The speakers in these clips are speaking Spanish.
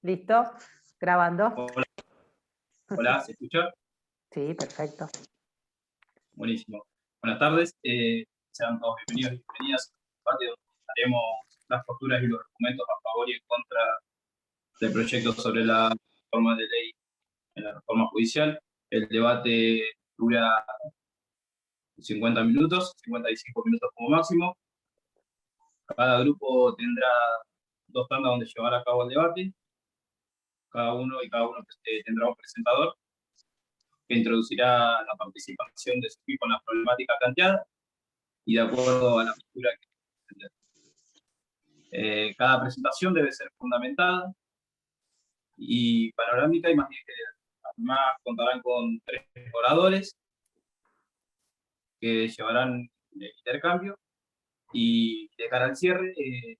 ¿Listo? ¿Grabando? Hola, hola, ¿se escucha? Sí, perfecto. Buenísimo. Buenas tardes, sean todos bienvenidos y bienvenidas a este debate donde haremos las posturas y los argumentos a favor y en contra del proyecto sobre la reforma de ley en la reforma judicial. El debate dura 50 minutos, 55 minutos como máximo. Cada grupo tendrá 2 tandas donde llevar a cabo el debate. Cada uno tendrá un presentador que introducirá la participación de su equipo en la problemática planteada y de acuerdo a la postura que defender. Cada presentación debe ser fundamentada y panorámica y más bien general. Además, contarán con 3 oradores que llevarán el intercambio y de cara al cierre,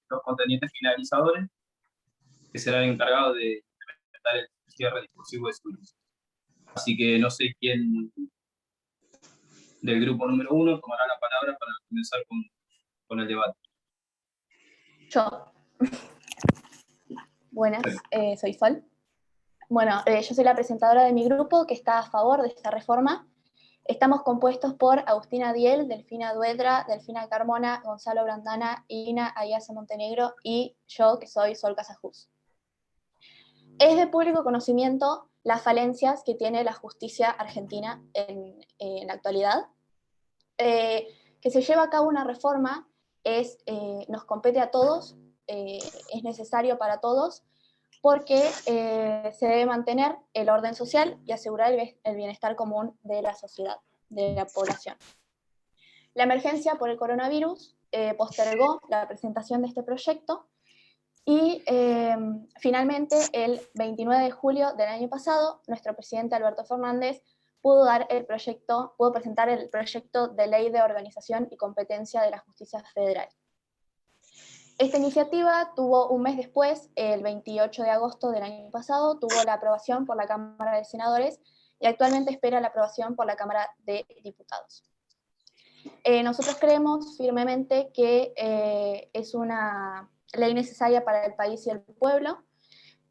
los contendientes finalizadores que serán encargados de implementar el cierre discursivo de su grupo. Así que no sé quién del grupo número 1 tomará la palabra para comenzar con el debate. Yo. Buenas, soy Sol. Bueno, yo soy la presentadora de mi grupo que está a favor de esta reforma. Estamos compuestos por Agustina Diel, Delfina Duedra, Delfina Carmona, Gonzalo Brandana, Ina Ayase Montenegro y yo, que soy Sol Casajus. Es de público conocimiento las falencias que tiene la justicia argentina en la actualidad. Que se lleve a cabo una reforma nos compete a todos, es necesario para todos, porque se debe mantener el orden social y asegurar el bienestar común de la sociedad, de la población. La emergencia por el coronavirus postergó la presentación de este proyecto y finalmente el 29 de julio del año pasado, nuestro presidente Alberto Fernández pudo presentar el proyecto de ley de organización y competencia de la justicia federal. Esta iniciativa tuvo un mes después, el 28 de agosto del año pasado, tuvo la aprobación por la Cámara de Senadores y actualmente espera la aprobación por la Cámara de Diputados. Nosotros creemos firmemente que es una ley necesaria para el país y el pueblo,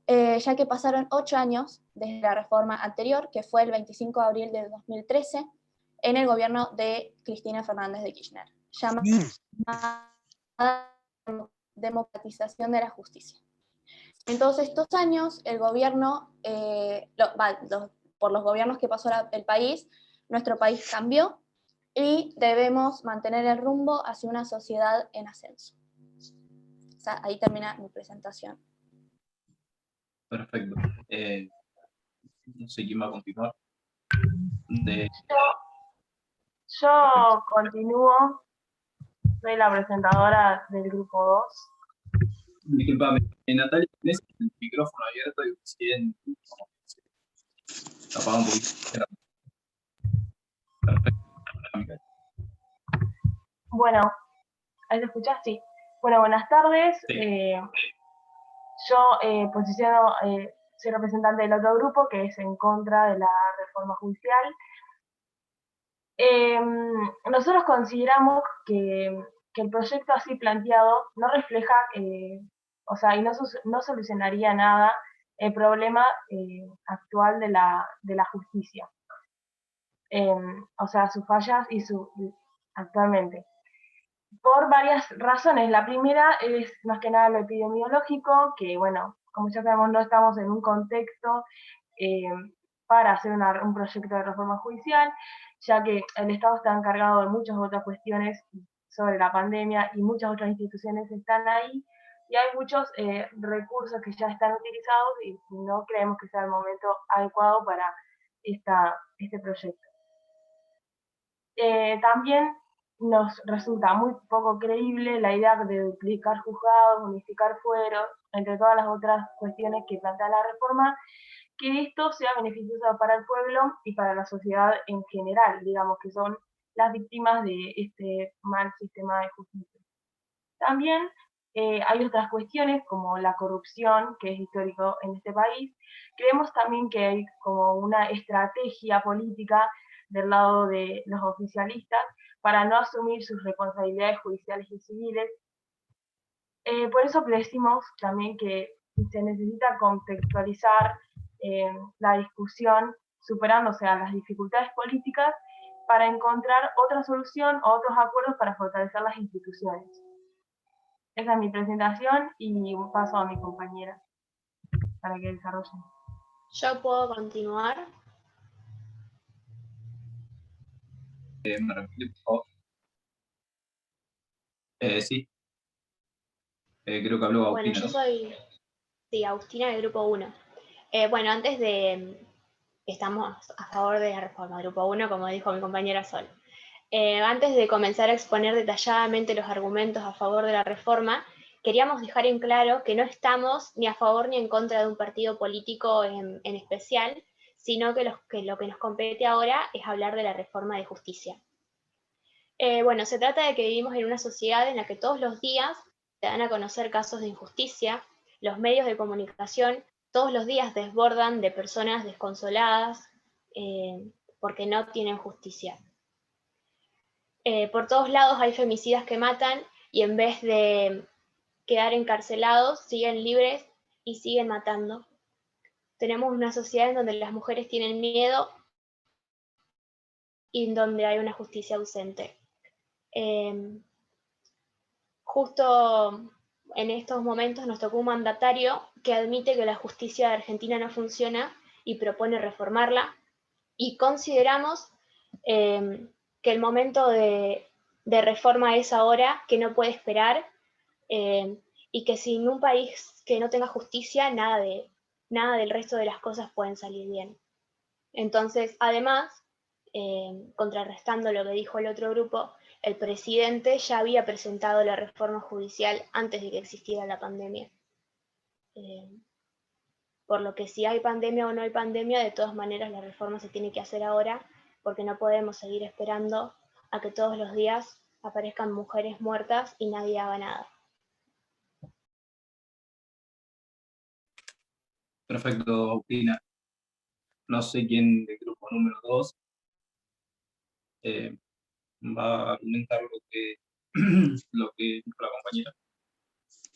ya que pasaron 8 años desde la reforma anterior, que fue el 25 de abril de 2013, en el gobierno de Cristina Fernández de Kirchner, llamada democratización de la justicia. En todos estos años, el gobierno, por los gobiernos que pasó el país, nuestro país cambió y debemos mantener el rumbo hacia una sociedad en ascenso. O sea, ahí termina mi presentación. Perfecto. No sé quién va a continuar. Yo continúo, soy la presentadora del grupo 2. Disculpame, Natalia, ¿tenés el micrófono abierto y recién apagá un poquito? Perfecto. Bueno, ¿ahí te escuchás? Sí. Bueno, buenas tardes. Sí. Yo soy representante del otro grupo que es en contra de la reforma judicial. Nosotros consideramos que el proyecto así planteado no refleja, y no solucionaría nada el problema actual de la justicia. Sus fallas actualmente. Por varias razones. La primera es más que nada lo epidemiológico, que bueno, como ya sabemos, no estamos en un contexto para hacer un proyecto de reforma judicial, ya que el Estado está encargado de muchas otras cuestiones sobre la pandemia y muchas otras instituciones están ahí, y hay muchos recursos que ya están utilizados y no creemos que sea el momento adecuado para este proyecto. También nos resulta muy poco creíble la idea de duplicar juzgados, unificar fueros, entre todas las otras cuestiones que plantea la reforma, que esto sea beneficioso para el pueblo y para la sociedad en general, digamos, que son las víctimas de este mal sistema de justicia. También hay otras cuestiones como la corrupción, que es histórico en este país. Creemos también que hay como una estrategia política del lado de los oficialistas para no asumir sus responsabilidades judiciales y civiles. Por eso decimos también que se necesita contextualizar la discusión, superándose a las dificultades políticas, para encontrar otra solución o otros acuerdos para fortalecer las instituciones. Esa es mi presentación y paso a mi compañera para que desarrollen. ¿Yo puedo continuar? ¿Me repite, por favor? Sí. Creo que habló Bueno, Agustina, yo ¿no? soy Agustina del Grupo 1. Bueno, antes de... Estamos a favor de la reforma, Grupo 1, como dijo mi compañera Sol. Antes de comenzar a exponer detalladamente los argumentos a favor de la reforma, queríamos dejar en claro que no estamos ni a favor ni en contra de un partido político en especial, sino que lo que nos compete ahora es hablar de la reforma de justicia. Bueno, se trata de que vivimos en una sociedad en la que todos los días se dan a conocer casos de injusticia, los medios de comunicación todos los días desbordan de personas desconsoladas porque no tienen justicia. Por todos lados hay femicidas que matan y en vez de quedar encarcelados, siguen libres y siguen matando. Tenemos una sociedad en donde las mujeres tienen miedo y en donde hay una justicia ausente. Justo en estos momentos nos tocó un mandatario que admite que la justicia de Argentina no funciona y propone reformarla, y consideramos que el momento de reforma es ahora, que no puede esperar, y que sin un país que no tenga justicia, nada del resto de las cosas pueden salir bien. Entonces, además, contrarrestando lo que dijo el otro grupo, el presidente ya había presentado la reforma judicial antes de que existiera la pandemia. Por lo que si hay pandemia o no hay pandemia, de todas maneras la reforma se tiene que hacer ahora, porque no podemos seguir esperando a que todos los días aparezcan mujeres muertas y nadie haga nada. Perfecto, Agustina. No sé quién del grupo número 2 va a argumentar lo que dijo la compañera.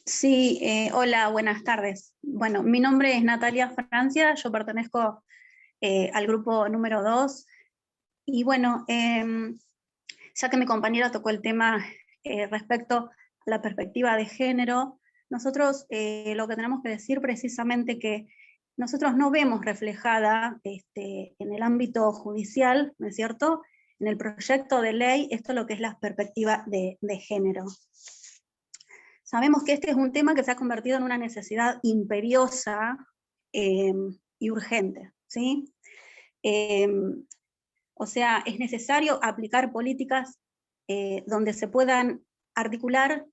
Sí, hola, buenas tardes. Bueno, mi nombre es Natalia Francia, yo pertenezco al grupo número 2. Y bueno, ya que mi compañera tocó el tema respecto a la perspectiva de género, nosotros lo que tenemos que decir precisamente que nosotros no vemos reflejada en el ámbito judicial, ¿no es cierto?, en el proyecto de ley, esto es lo que es la perspectiva de género. Sabemos que este es un tema que se ha convertido en una necesidad imperiosa y urgente, ¿sí? O sea, es necesario aplicar políticas donde se puedan articular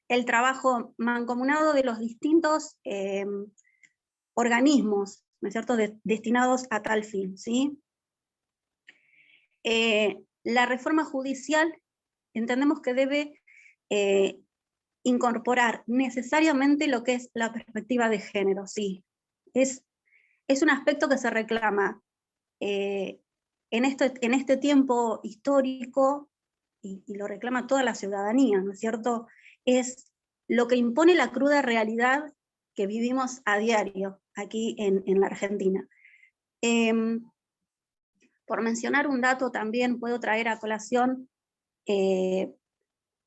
el trabajo mancomunado de los distintos organismos, ¿no es cierto?, destinados a tal fin, ¿sí? La reforma judicial entendemos que debe incorporar necesariamente lo que es la perspectiva de género, sí. Es un aspecto que se reclama en este tiempo histórico, y lo reclama toda la ciudadanía, ¿no es cierto? Es lo que impone la cruda realidad que vivimos a diario aquí en la Argentina. Por mencionar un dato también puedo traer a colación,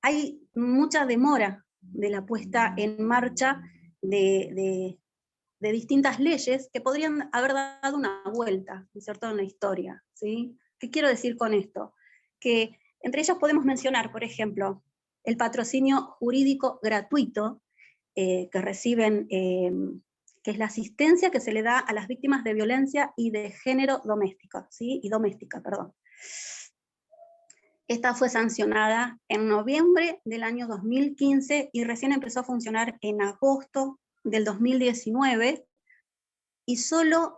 hay mucha demora de la puesta en marcha de distintas leyes que podrían haber dado una vuelta, ¿no es cierto?, en la historia, ¿sí? ¿Qué quiero decir con esto? Que entre ellas podemos mencionar, por ejemplo, el patrocinio jurídico gratuito que reciben, que es la asistencia que se le da a las víctimas de violencia y de género doméstica, ¿sí? Y doméstica, perdón. Esta fue sancionada en noviembre del año 2015 y recién empezó a funcionar en agosto del 2019, y solo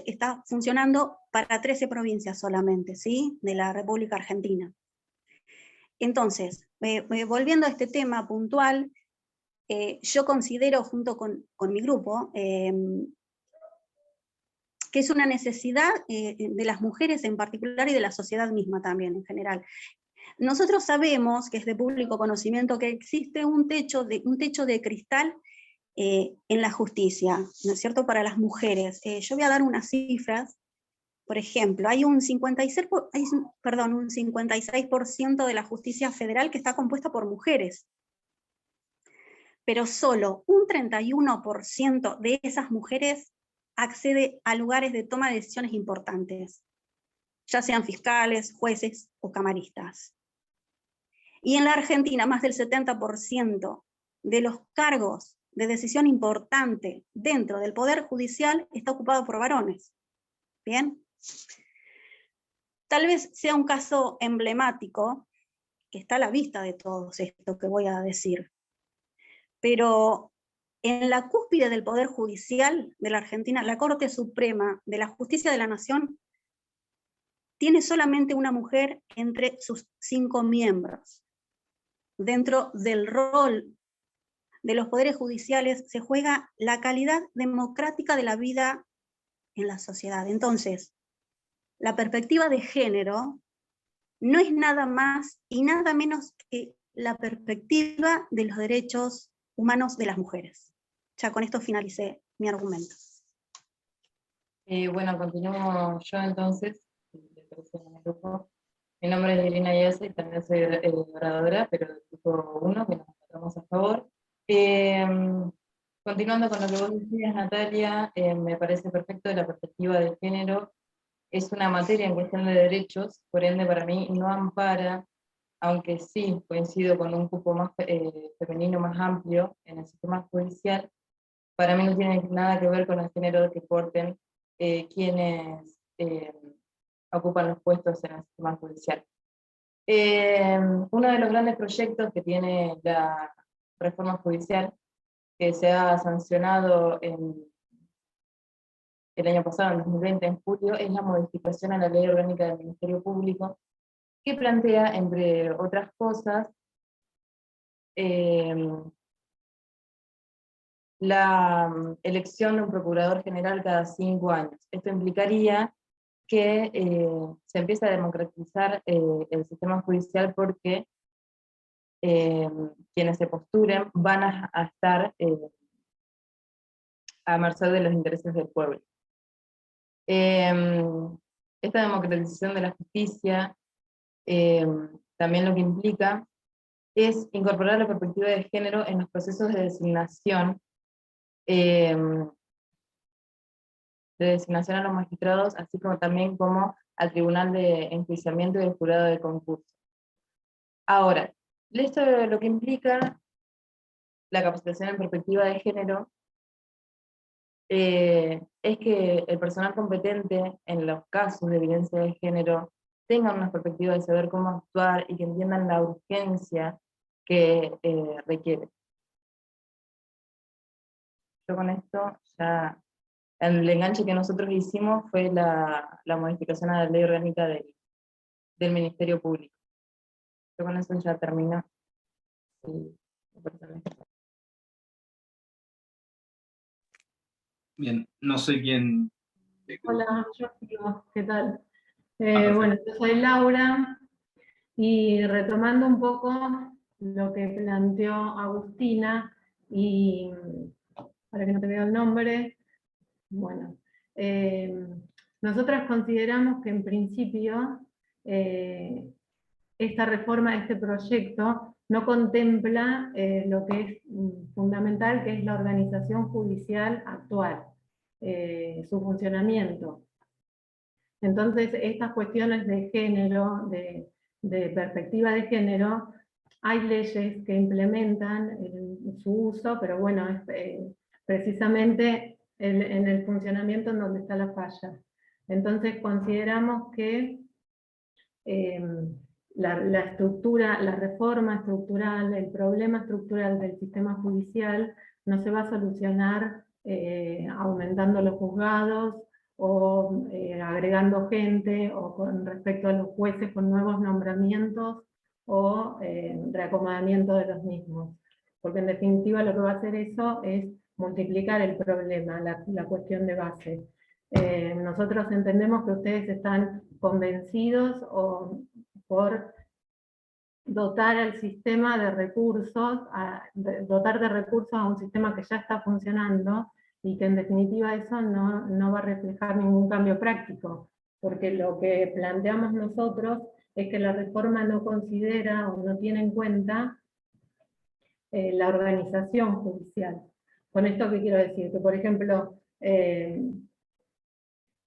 está funcionando para 13 provincias solamente, ¿sí?, de la República Argentina. Entonces, volviendo a este tema puntual, yo considero junto con mi grupo que es una necesidad de las mujeres en particular y de la sociedad misma también en general. Nosotros sabemos que es de público conocimiento que existe un techo de cristal en la justicia, ¿no es cierto?, para las mujeres. Yo voy a dar unas cifras. Por ejemplo, hay un 56% de la justicia federal que está compuesta por mujeres, pero solo un 31% de esas mujeres accede a lugares de toma de decisiones importantes, ya sean fiscales, jueces o camaristas. Y en la Argentina, más del 70% de los cargos de decisión importante dentro del Poder Judicial está ocupado por varones. ¿Bien? Tal vez sea un caso emblemático, que está a la vista de todos esto que voy a decir, pero en la cúspide del Poder Judicial de la Argentina, la Corte Suprema de la Justicia de la Nación tiene solamente una mujer entre sus 5 miembros. Dentro del rol de los poderes judiciales se juega la calidad democrática de la vida en la sociedad. Entonces, la perspectiva de género no es nada más y nada menos que la perspectiva de los derechos humanos de las mujeres. Ya con esto finalicé mi argumento. Bueno, continúo yo entonces. Mi nombre es Elena Yasa y también soy oradora, pero del grupo 1, que nos encontramos a favor. Continuando con lo que vos decías, Natalia, me parece perfecto de la perspectiva de género. Es una materia en cuestión de derechos, por ende para mí no ampara, aunque sí coincido con un cupo más femenino más amplio en el sistema judicial, para mí no tiene nada que ver con el género que porten quienes ocupan los puestos en el sistema judicial. Uno de los grandes proyectos que tiene la reforma judicial, que se ha sancionado el año pasado, en 2020, en julio, es la modificación a la Ley Orgánica del Ministerio Público, que plantea, entre otras cosas, la elección de un procurador general cada 5 años. Esto implicaría que se empiece a democratizar el sistema judicial porque quienes se postulen van a estar a merced de los intereses del pueblo. Esta democratización de la justicia también lo que implica es incorporar la perspectiva de género en los procesos de designación a los magistrados, así como también como al Tribunal de Enjuiciamiento y el Jurado de Concurso. Ahora, esto lo que implica la capacitación en perspectiva de género es que el personal competente en los casos de violencia de género tengan una perspectiva de saber cómo actuar y que entiendan la urgencia que requiere. Yo con esto ya, el enganche que nosotros hicimos fue la modificación a la Ley Orgánica del Ministerio Público. Yo con eso ya termino. Bien, no sé quién... Hola, ¿qué tal? Bueno, yo soy Laura, y retomando un poco lo que planteó Agustina, y para que no te vea el nombre, bueno, nosotras consideramos que en principio esta reforma, este proyecto, no contempla lo que es fundamental, que es la organización judicial actual, su funcionamiento. Entonces, estas cuestiones de género, de perspectiva de género, hay leyes que implementan su uso, pero bueno, es precisamente en el funcionamiento en donde está la falla. Entonces consideramos que la estructura, la reforma estructural, el problema estructural del sistema judicial no se va a solucionar aumentando los juzgados, o agregando gente, o con respecto a los jueces con nuevos nombramientos, o reacomodamiento de los mismos. Porque en definitiva lo que va a hacer eso es multiplicar el problema, la cuestión de base. Nosotros entendemos que ustedes están convencidos por dotar al sistema de recursos, dotar de recursos a un sistema que ya está funcionando, y que en definitiva eso no va a reflejar ningún cambio práctico, porque lo que planteamos nosotros es que la reforma no considera o no tiene en cuenta la organización judicial. ¿Con esto qué quiero decir? Que por ejemplo,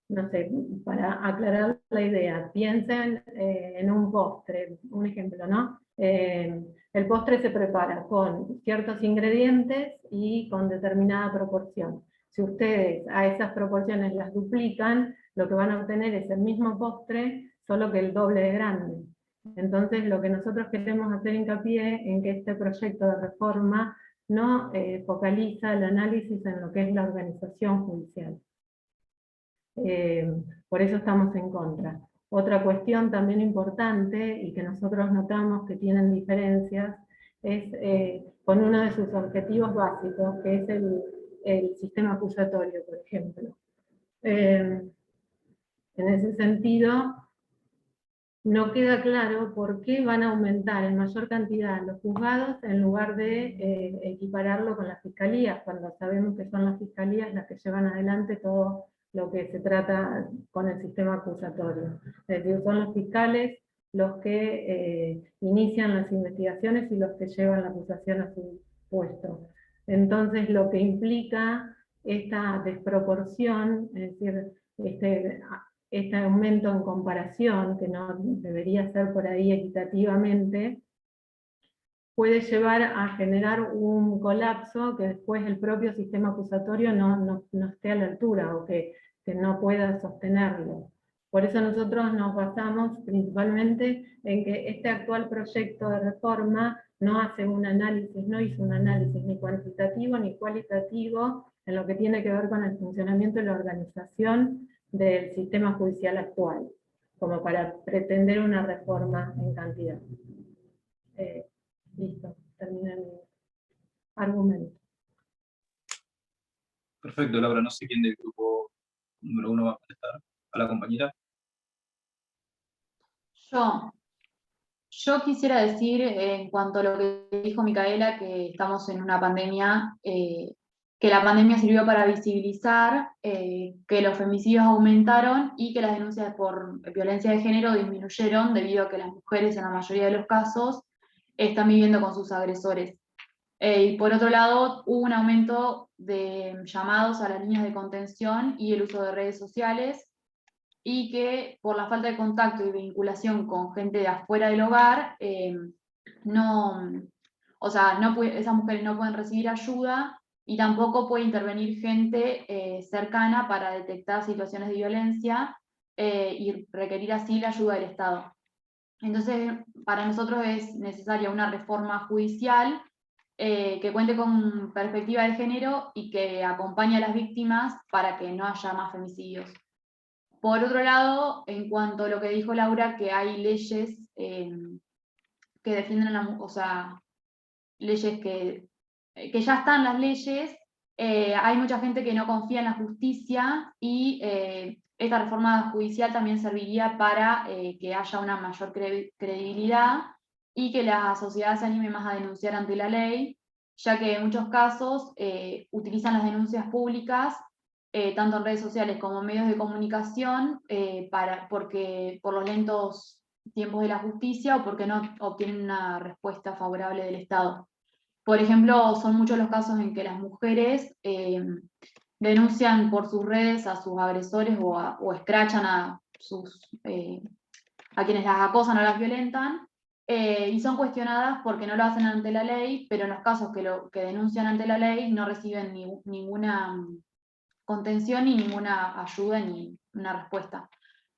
no sé, para aclarar la idea, piensen en un postre, un ejemplo, ¿no? El postre se prepara con ciertos ingredientes y con determinada proporción. Si ustedes a esas proporciones las duplican, lo que van a obtener es el mismo postre, solo que el doble de grande. Entonces, lo que nosotros queremos hacer hincapié en que este proyecto de reforma no focaliza el análisis en lo que es la organización judicial. Por eso estamos en contra. Otra cuestión también importante, y que nosotros notamos que tienen diferencias, es con uno de sus objetivos básicos, que es el sistema acusatorio, por ejemplo. En ese sentido, no queda claro por qué van a aumentar en mayor cantidad los juzgados en lugar de equipararlo con las fiscalías, cuando sabemos que son las fiscalías las que llevan adelante todo lo que se trata con el sistema acusatorio. Es decir, son los fiscales los que inician las investigaciones y los que llevan la acusación a su puesto. Entonces, lo que implica esta desproporción, es decir, este aumento en comparación, que no debería ser por ahí equitativamente, puede llevar a generar un colapso que después el propio sistema acusatorio no esté a la altura, o que no pueda sostenerlo. Por eso nosotros nos basamos principalmente en que este actual proyecto de reforma no hizo un análisis ni cuantitativo ni cualitativo en lo que tiene que ver con el funcionamiento y la organización del sistema judicial actual, como para pretender una reforma en cantidad. Listo, terminé mi argumento. Perfecto, Laura. No sé quién del grupo número 1 va a contestar. ¿A la compañera? Yo quisiera decir, en cuanto a lo que dijo Micaela, que estamos en una pandemia, que la pandemia sirvió para visibilizar que los femicidios aumentaron y que las denuncias por violencia de género disminuyeron debido a que las mujeres, en la mayoría de los casos, están viviendo con sus agresores. Y por otro lado, hubo un aumento de llamados a las líneas de contención y el uso de redes sociales, y que por la falta de contacto y vinculación con gente de afuera del hogar, esas mujeres no pueden recibir ayuda, y tampoco puede intervenir gente cercana para detectar situaciones de violencia y requerir así la ayuda del Estado. Entonces, para nosotros es necesaria una reforma judicial que cuente con perspectiva de género y que acompañe a las víctimas para que no haya más femicidios. Por otro lado, en cuanto a lo que dijo Laura, que hay leyes que defienden leyes que ya están las leyes, hay mucha gente que no confía en la justicia, y esta reforma judicial también serviría para que haya una mayor credibilidad y que la sociedad se anime más a denunciar ante la ley, ya que en muchos casos utilizan las denuncias públicas tanto en redes sociales como en medios de comunicación, por los lentos tiempos de la justicia o porque no obtienen una respuesta favorable del Estado. Por ejemplo, son muchos los casos en que las mujeres denuncian por sus redes a sus agresores o escrachan a quienes las acosan o las violentan, y son cuestionadas porque no lo hacen ante la ley, pero en los casos que denuncian ante la ley no reciben ninguna contención ni ninguna ayuda ni una respuesta.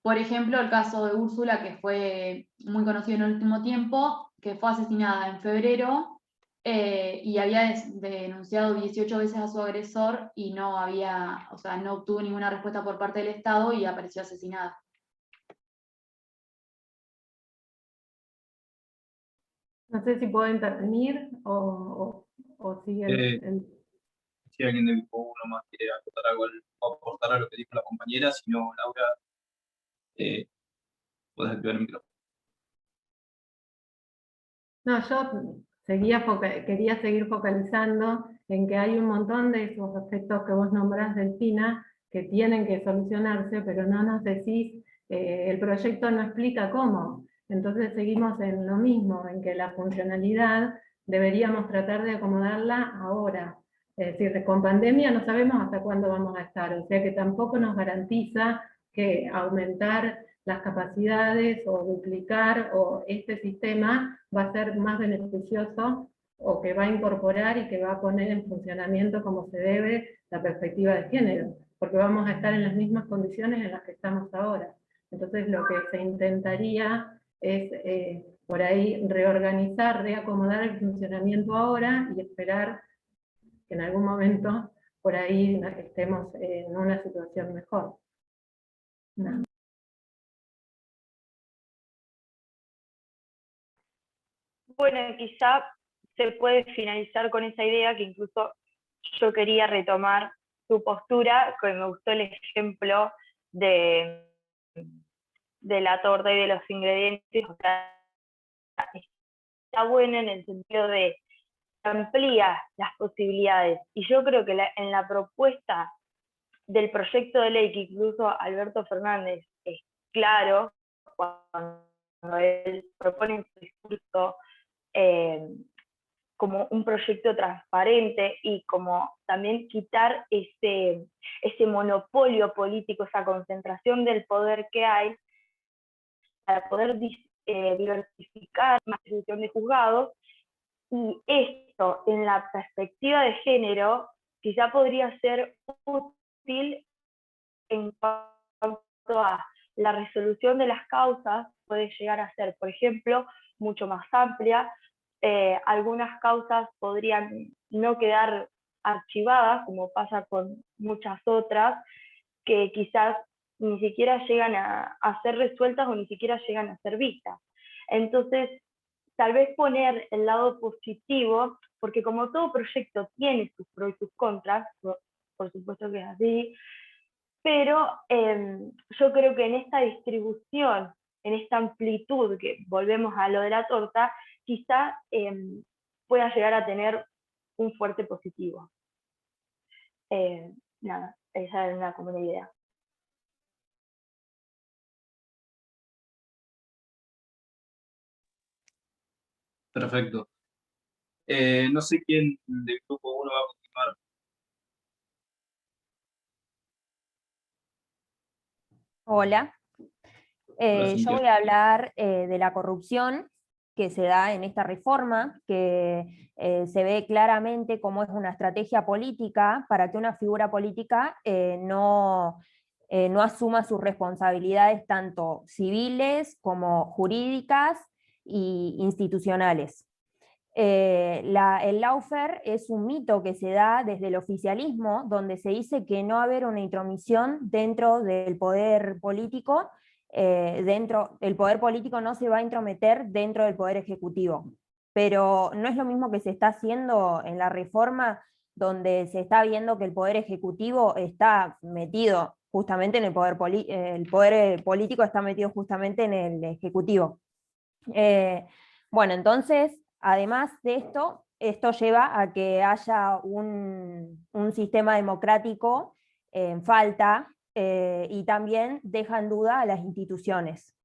Por ejemplo, el caso de Úrsula, que fue muy conocido en el último tiempo, que fue asesinada en febrero y había denunciado 18 veces a su agresor y no obtuvo ninguna respuesta por parte del Estado y apareció asesinada. No sé si puedo intervenir o sigue Si alguien del grupo 1 más quiere aportar a lo que dijo la compañera, si no, Laura, puedes activar el micrófono. No, yo quería seguir focalizando en que hay un montón de esos aspectos que vos nombrás, Delfina, que tienen que solucionarse, pero no nos decís, el proyecto no explica cómo. Entonces seguimos en lo mismo, en que la funcionalidad deberíamos tratar de acomodarla ahora. Es decir, con pandemia no sabemos hasta cuándo vamos a estar, o sea que tampoco nos garantiza que aumentar las capacidades o duplicar o este sistema va a ser más beneficioso o que va a incorporar y que va a poner en funcionamiento como se debe la perspectiva de género, porque vamos a estar en las mismas condiciones en las que estamos ahora. Entonces lo que se intentaría es por ahí reorganizar, reacomodar el funcionamiento ahora y esperar que en algún momento por ahí estemos en una situación mejor. No. Bueno, quizá se puede finalizar con esa idea que incluso yo quería retomar tu postura, que me gustó el ejemplo de la torta y de los ingredientes. O sea, está bueno en el sentido de que amplía las posibilidades. Y yo creo que en la propuesta del proyecto de ley, que incluso Alberto Fernández es claro cuando él propone en su discurso, como un proyecto transparente y como también quitar ese monopolio político, esa concentración del poder que hay, para poder diversificar la distribución de juzgados. Y esto, en la perspectiva de género, quizá podría ser útil en cuanto a la resolución de las causas, puede llegar a ser, por ejemplo, mucho más amplia. Algunas causas podrían no quedar archivadas, como pasa con muchas otras, que quizás ni siquiera llegan a ser resueltas o ni siquiera llegan a ser vistas. Entonces, tal vez poner el lado positivo, porque como todo proyecto tiene sus pros y sus contras, por supuesto que es así, pero yo creo que en esta distribución, en esta amplitud, que volvemos a lo de la torta, quizá pueda llegar a tener un fuerte positivo. Nada, esa es una como una idea. Perfecto. No sé quién del grupo 1 va a continuar. Hola. Yo voy a hablar de la corrupción que se da en esta reforma, que se ve claramente como es una estrategia política para que una figura política no asuma sus responsabilidades tanto civiles como jurídicas e institucionales. El lawfare es un mito que se da desde el oficialismo, donde se dice que no va a haber una intromisión dentro del poder político, el poder político no se va a intrometer dentro del poder ejecutivo. Pero no es lo mismo que se está haciendo en la reforma, donde se está viendo que el poder ejecutivo está metido justamente en el poder político está metido justamente en el ejecutivo. Bueno, entonces, además de esto lleva a que haya un sistema democrático en falta, y también deja en duda a las instituciones.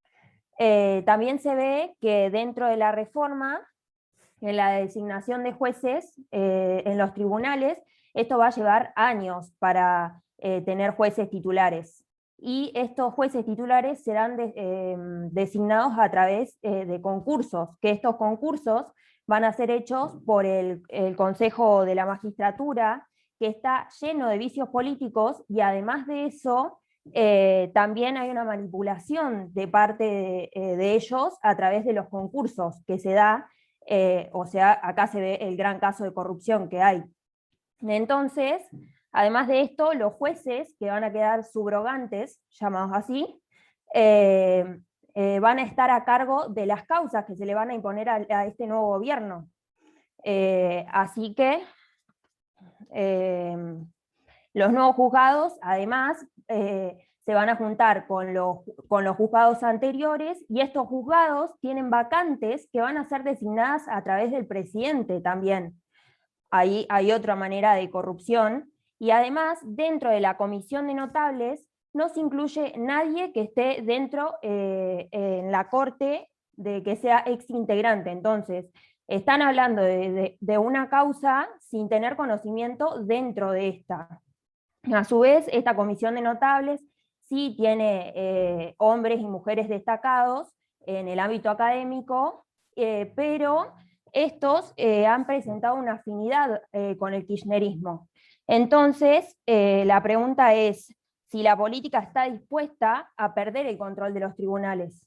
También se ve que dentro de la reforma, en la designación de jueces en los tribunales, esto va a llevar años para tener jueces titulares. Y estos jueces titulares serán designados a través de concursos, que estos concursos van a ser hechos por el Consejo de la Magistratura, que está lleno de vicios políticos, y además de eso, también hay una manipulación de parte de ellos a través de los concursos que se da, o sea, acá se ve el gran caso de corrupción que hay. Entonces, además de esto, los jueces, que van a quedar subrogantes, llamados así, van a estar a cargo de las causas que se le van a imponer a este nuevo gobierno. Así que los nuevos juzgados, además, se van a juntar con los juzgados anteriores, y estos juzgados tienen vacantes que van a ser designadas a través del presidente también. Ahí hay otra manera de corrupción, y además dentro de la comisión de notables no se incluye nadie que esté dentro en la corte, de que sea ex integrante. Entonces, están hablando de una causa sin tener conocimiento dentro de esta. A su vez, esta comisión de notables sí tiene hombres y mujeres destacados en el ámbito académico, pero estos han presentado una afinidad con el kirchnerismo. Entonces, la pregunta es si la política está dispuesta a perder el control de los tribunales.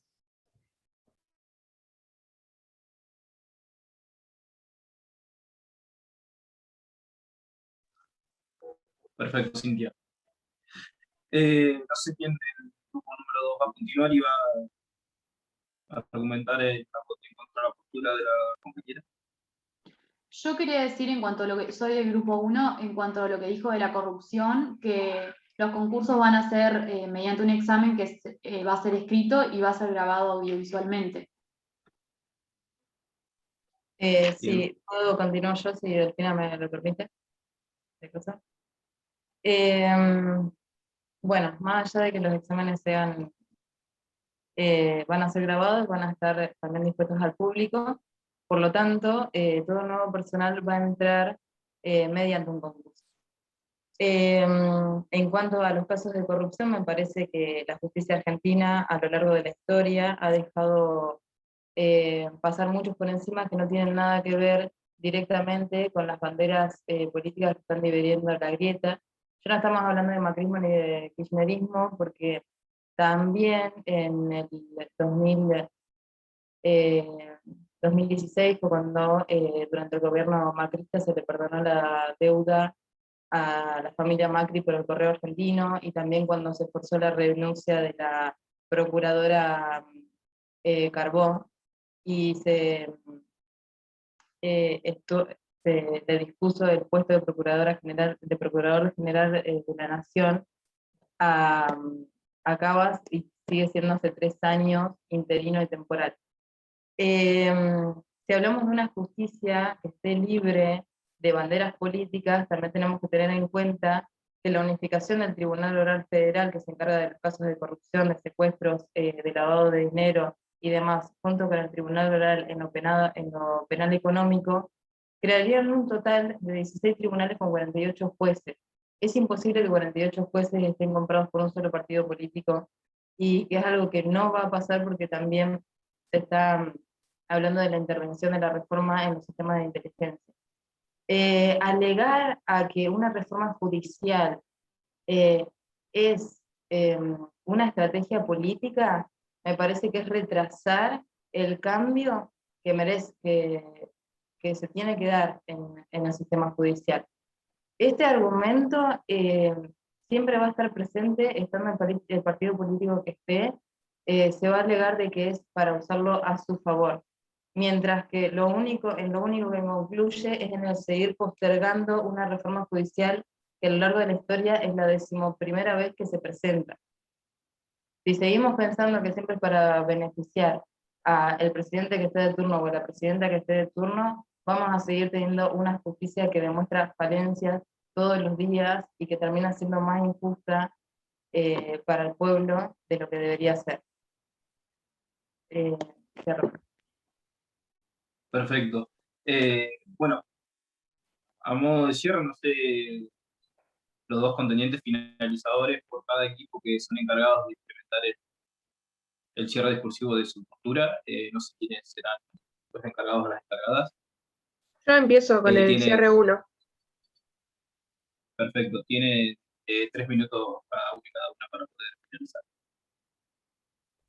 Perfecto, Cintia. No sé quién del grupo número 2 va a continuar y va a argumentar en contra de la postura de la compañera. Yo quería decir, en cuanto a lo que soy del grupo 1, en cuanto a lo que dijo de la corrupción, que los concursos van a ser mediante un examen que va a ser escrito y va a ser grabado audiovisualmente. Sí, puedo continuar yo si Delfina me lo permite. Bueno, más allá de que los exámenes sean, van a ser grabados, van a estar también dispuestos al público, por lo tanto, todo nuevo personal va a entrar mediante un concurso. En cuanto a los casos de corrupción, me parece que la justicia argentina a lo largo de la historia ha dejado pasar muchos por encima que no tienen nada que ver directamente con las banderas políticas que están dividiendo la grieta. Ya no estamos hablando de macrismo ni de kirchnerismo, porque también en el 2016 fue cuando durante el gobierno macrista se le perdonó la deuda a la familia Macri por el correo argentino, y también cuando se forzó la renuncia de la procuradora Carbó, y se le dispuso el puesto de Procurador General de la Nación a Cabas, y sigue siendo hace 3 años interino y temporal. Si hablamos de una justicia que esté libre de banderas políticas, también tenemos que tener en cuenta que la unificación del Tribunal Oral Federal, que se encarga de los casos de corrupción, de secuestros, de lavado de dinero y demás, junto con el Tribunal Oral en lo penal económico, crearían un total de 16 tribunales con 48 jueces. Es imposible que 48 jueces estén comprados por un solo partido político, y que es algo que no va a pasar porque también se está hablando de la intervención de la reforma en los sistemas de inteligencia. Alegar a que una reforma judicial es una estrategia política, me parece que es retrasar el cambio que merece, que se tiene que dar en el sistema judicial. Este argumento siempre va a estar presente, estando el partido político que esté, se va a alegar de que es para usarlo a su favor, mientras que lo único que concluye es en el seguir postergando una reforma judicial que a lo largo de la historia es la 11ª vez que se presenta. Si seguimos pensando que siempre es para beneficiar al presidente que esté de turno o a la presidenta que esté de turno, vamos a seguir teniendo una justicia que demuestra falencias todos los días y que termina siendo más injusta para el pueblo de lo que debería ser. Perfecto. Bueno, a modo de cierre, no sé, los 2 contendientes finalizadores por cada equipo que son encargados de implementar el cierre discursivo de su postura, no sé quiénes serán los encargados o las encargadas. Yo empiezo con el cierre 1. Perfecto, tiene 3 minutos cada una para poder finalizar.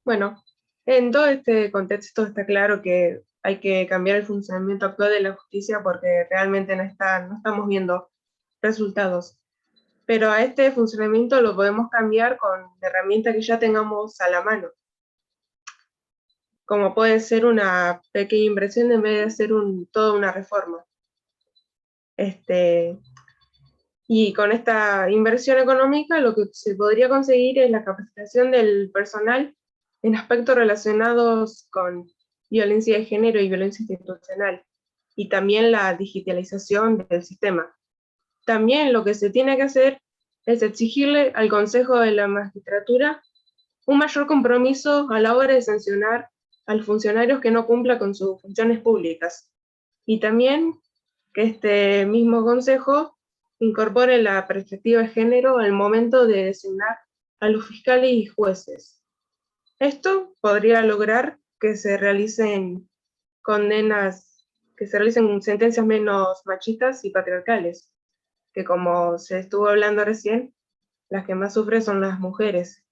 Bueno, en todo este contexto está claro que hay que cambiar el funcionamiento actual de la justicia porque realmente no estamos viendo resultados. Pero a este funcionamiento lo podemos cambiar con herramientas que ya tengamos a la mano, como puede ser una pequeña inversión en vez de hacer toda una reforma. Y con esta inversión económica lo que se podría conseguir es la capacitación del personal en aspectos relacionados con violencia de género y violencia institucional, y también la digitalización del sistema. También lo que se tiene que hacer es exigirle al Consejo de la Magistratura un mayor compromiso a la hora de sancionar a los funcionarios que no cumplan con sus funciones públicas. Y también que este mismo Consejo incorpore la perspectiva de género al momento de designar a los fiscales y jueces. Esto podría lograr que se realicen condenas, que se realicen sentencias menos machistas y patriarcales, que como se estuvo hablando recién, las que más sufren son las mujeres.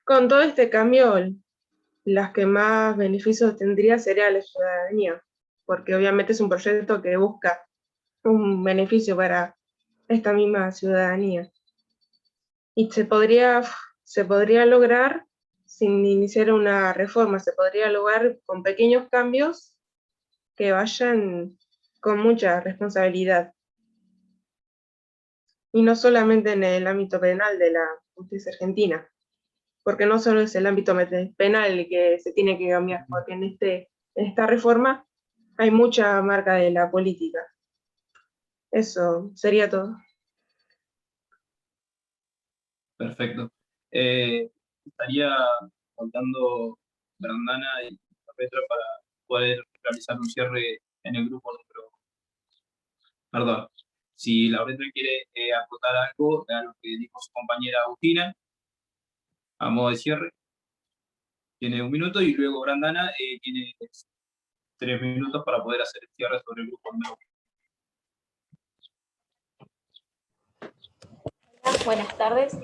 Con todo este cambio, las que más beneficios tendría sería la ciudadanía, porque obviamente es un proyecto que busca un beneficio para esta misma ciudadanía. Y se podría lograr sin iniciar una reforma, se podría lograr con pequeños cambios que vayan con mucha responsabilidad. Y no solamente en el ámbito penal de la justicia argentina, porque no solo es el ámbito penal el que se tiene que cambiar, porque en esta reforma hay mucha marca de la política. Eso sería todo. Perfecto. Estaría contando Brandana y Petra para poder realizar un cierre en el grupo número. Perdón. Si la Petra quiere aportar algo a lo que dijo su compañera Agustina, a modo de cierre, tiene 1 minuto, y luego Brandana tiene 3 minutos para poder hacer el cierre sobre el grupo número 1. Buenas tardes.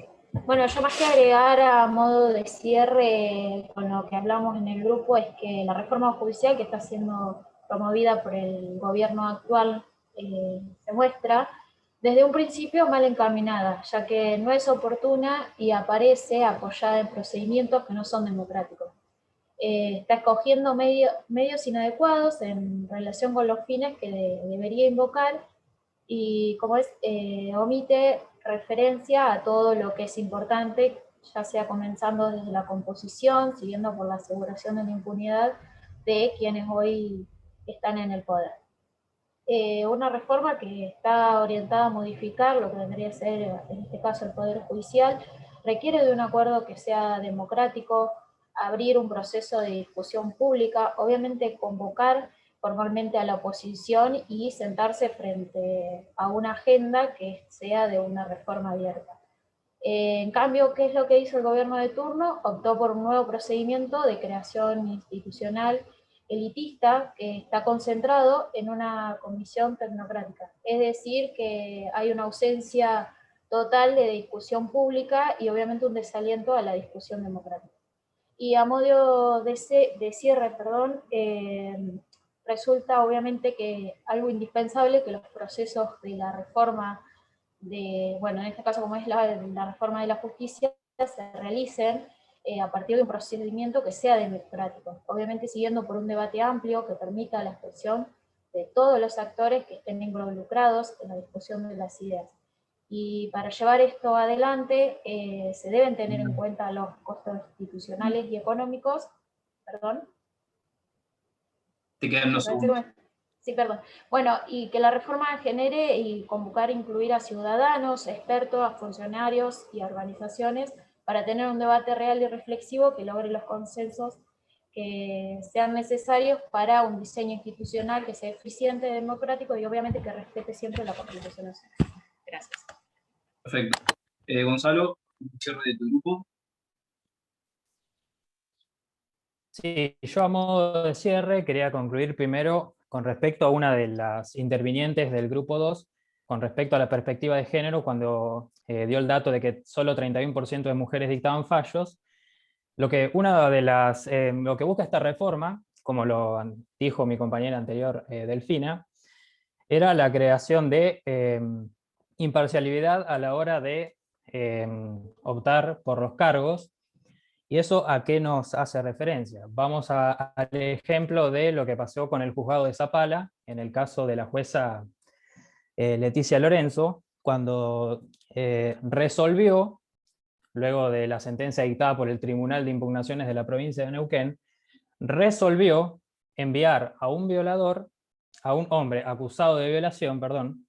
Bueno, yo más que agregar a modo de cierre con lo que hablamos en el grupo es que la reforma judicial que está siendo promovida por el gobierno actual se muestra desde un principio mal encaminada, ya que no es oportuna y aparece apoyada en procedimientos que no son democráticos. Está escogiendo medios inadecuados en relación con los fines que debería invocar, y como omite referencia a todo lo que es importante, ya sea comenzando desde la composición, siguiendo por la aseguración de la impunidad de quienes hoy están en el poder. Una reforma que está orientada a modificar lo que vendría a ser, en este caso, el Poder Judicial, requiere de un acuerdo que sea democrático, abrir un proceso de discusión pública, obviamente convocar formalmente a la oposición y sentarse frente a una agenda que sea de una reforma abierta. En cambio, ¿qué es lo que hizo el gobierno de turno? Optó por un nuevo procedimiento de creación institucional elitista que está concentrado en una comisión tecnocrática. Es decir, que hay una ausencia total de discusión pública y obviamente un desaliento a la discusión democrática. Y a modo de cierre, resulta obviamente que algo indispensable que los procesos de la reforma en este caso como es la reforma de la justicia, se realicen a partir de un procedimiento que sea democrático, obviamente siguiendo por un debate amplio que permita la expresión de todos los actores que estén involucrados en la discusión de las ideas. Y para llevar esto adelante se deben tener en cuenta los costos institucionales y económicos. Perdón. Te quedan unos segundos. Sí, perdón. Bueno, y que la reforma genere y convocar e incluir a ciudadanos, expertos, a funcionarios y a organizaciones para tener un debate real y reflexivo que logre los consensos que sean necesarios para un diseño institucional que sea eficiente, democrático y obviamente que respete siempre la Constitución Nacional. Gracias. Perfecto. Gonzalo, cierre de tu grupo. Sí, yo a modo de cierre quería concluir primero con respecto a una de las intervinientes del grupo 2, con respecto a la perspectiva de género, cuando dio el dato de que solo 31% de mujeres dictaban fallos. Lo que busca esta reforma, como lo dijo mi compañera anterior, Delfina, era la creación de imparcialidad a la hora de optar por los cargos, ¿Y eso a qué nos hace referencia? Vamos al ejemplo de lo que pasó con el juzgado de Zapala, en el caso de la jueza Leticia Lorenzo, cuando resolvió, luego de la sentencia dictada por el Tribunal de Impugnaciones de la provincia de Neuquén, resolvió enviar a un violador, a un hombre acusado de violación, perdón,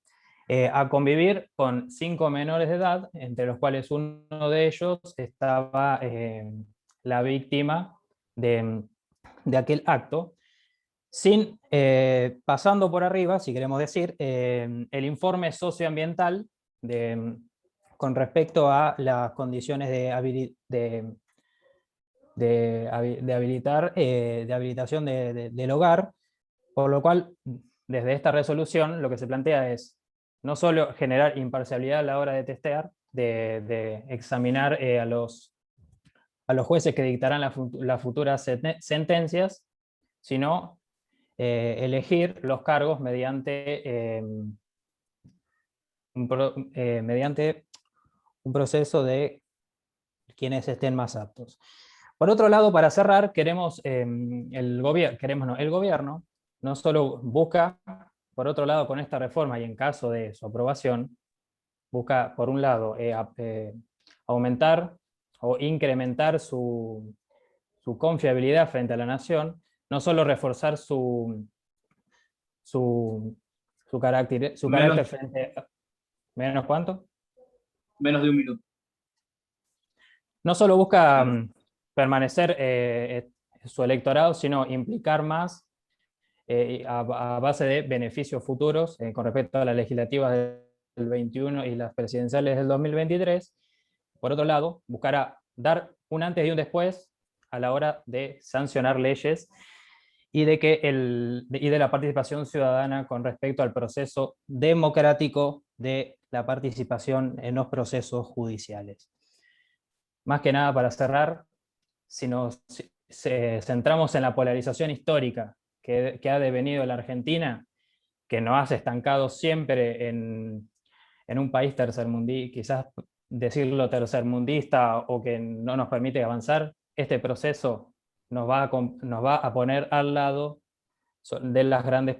a convivir con 5 menores de edad, entre los cuales uno de ellos estaba la víctima de aquel acto, sin, pasando por arriba, si queremos decir, el informe socioambiental con respecto a las condiciones de habilitación del hogar, por lo cual, desde esta resolución, lo que se plantea es no solo generar imparcialidad a la hora de testear, de examinar a los jueces que dictarán las futuras sentencias, sino elegir los cargos mediante mediante un proceso de quienes estén más aptos. Por otro lado, para cerrar, el gobierno no solo busca, por otro lado, con esta reforma y en caso de su aprobación, busca, por un lado, aumentar o incrementar su confiabilidad frente a la nación, no solo reforzar su carácter frente a... ¿Menos cuánto? Menos de un minuto. No solo busca permanecer su electorado, sino implicar más a base de beneficios futuros con respecto a las legislativas del 21 y las presidenciales del 2023. Por otro lado, buscará dar un antes y un después a la hora de sancionar leyes y de la participación ciudadana con respecto al proceso democrático de la participación en los procesos judiciales. Más que nada, para cerrar, si nos centramos en la polarización histórica que ha devenido la Argentina, que nos ha estancado siempre en un país tercermundista, quizás decirlo tercermundista, o que no nos permite avanzar, este proceso nos va a poner al lado de las grandes